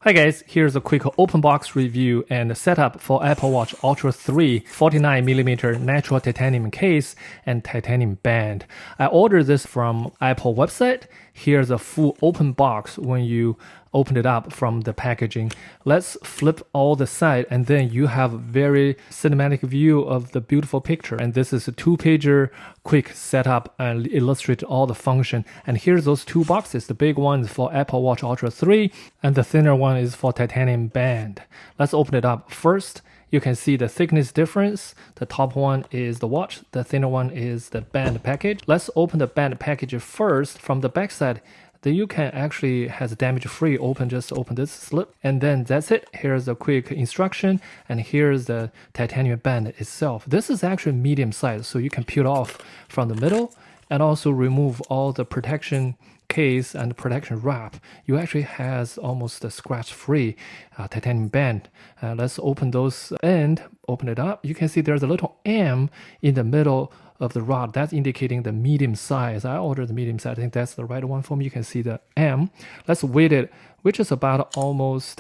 Hi guys, here's a quick open box review and setup for Apple Watch Ultra 3 49mm natural titanium case and titanium band. I ordered this from Apple website. Here's a full open box when you open it up from the packaging. Let's flip all the side and then you have a very cinematic view of the beautiful picture. And this is a 2-pager quick setup and illustrate all the function. And here's those two boxes. The big one is for Apple Watch Ultra 3 and the thinner one is for titanium band. Let's open it up first. You can see the thickness difference. The top one is the watch, the thinner one is the band package. Let's open the band package first. From the back side, then you can actually has damage free just open this slip, and then that's it. Here's a quick instruction, and here's the titanium band itself. This is actually medium size, so you can peel off from the middle and also remove all the protection case and protection wrap. You actually has almost a scratch-free titanium band. Let's open those and open it up. You can see there's a little M in the middle of the rod. That's indicating the medium size. I ordered the medium size. I think that's the right one for me. You can see the M. Let's weight it, which is about almost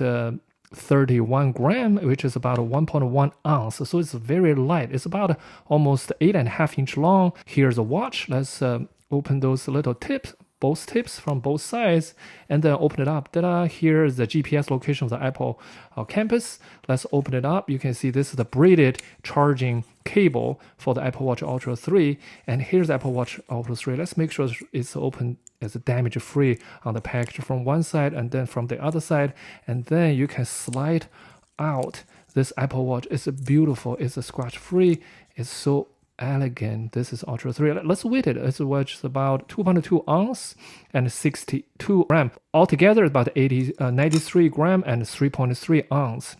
31 gram, which is about 1.1 ounce. So it's very light. It's about almost 8.5 inch long. Here's a watch. Let's open those little tips. Both tips from both sides, and then open it up. Ta-da! Here's the GPS location of the Apple campus. Let's open it up. You can see this is the braided charging cable for the Apple Watch Ultra 3, and here's the Apple Watch Ultra 3. Let's make sure it's open as damage free on the package from one side and then from the other side, and then you can slide out this Apple Watch. It's beautiful. It's a scratch free. It's so elegant. This is Ultra 3. Let's weight it. It's about 2.2 ounce and 62 gram. Altogether, about 93 gram and 3.3 ounce.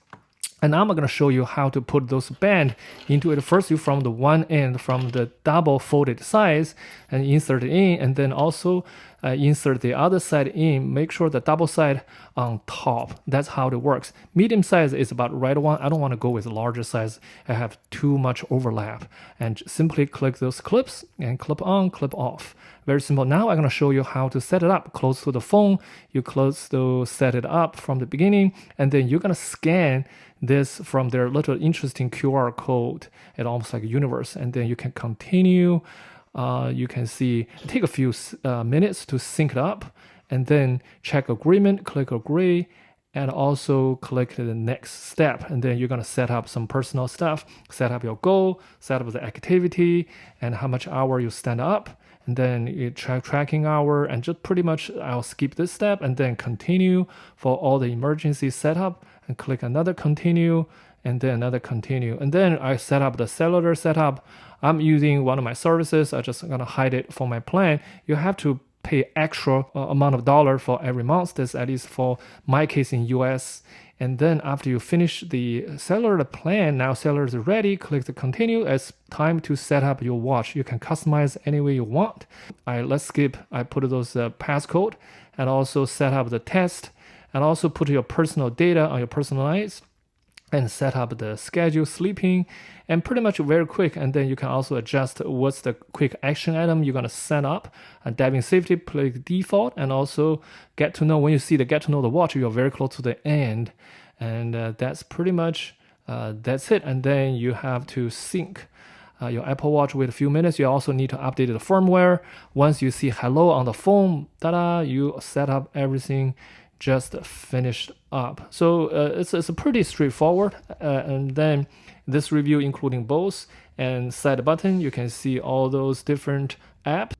And now I'm going to show you how to put those band into it. First, you from the one end, from the double folded size, and insert it in, and then also insert the other side in. Make sure the double side on top. That's how it works. Medium size is about right one. I don't want to go with larger size. I have too much overlap. And simply click those clips and clip on, clip off. Very simple. Now I'm going to show you how to set it up close to the phone. You set it up from the beginning, and then you're going to scan this from their little interesting QR code. It almost like a universe, and then you can continue. You can see take a few minutes to sync it up, and then check agreement, click agree, and also click the next step. And then you're going to set up some personal stuff, set up your goal, set up the activity, and how much hour you stand up. And then you tracking hour, and just pretty much I'll skip this step and then continue for all the emergency setup, and click another continue, and then another continue. And then I set up the cellular setup. I'm using one of my services. I'm just gonna hide it for my plan. You have to pay extra amount of dollar for every month. That's at least for my case in US. And then after you finish the cellular plan, now cellular is ready, click the continue. It's time to set up your watch. You can customize any way you want. Let's skip. I put those passcode and also set up the test, and also put your personal data on your personalized, and set up the schedule, sleeping, and pretty much very quick. And then you can also adjust what's the quick action item you're going to set up. And diving safety, click default, and also get to know. When you see the get to know the watch, you're very close to the end. And that's pretty much, that's it. And then you have to sync your Apple Watch with a few minutes. You also need to update the firmware. Once you see hello on the phone, ta-da, you set up everything just finished up. So it's a pretty straightforward. And then this review including both and side button, you can see all those different apps.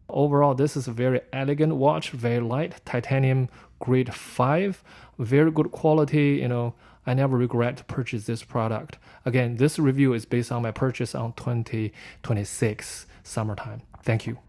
Overall, this is a very elegant watch, very light, titanium grade 5, very good quality. I never regret to purchase this product. Again, this review is based on my purchase on 2026 summertime. Thank you.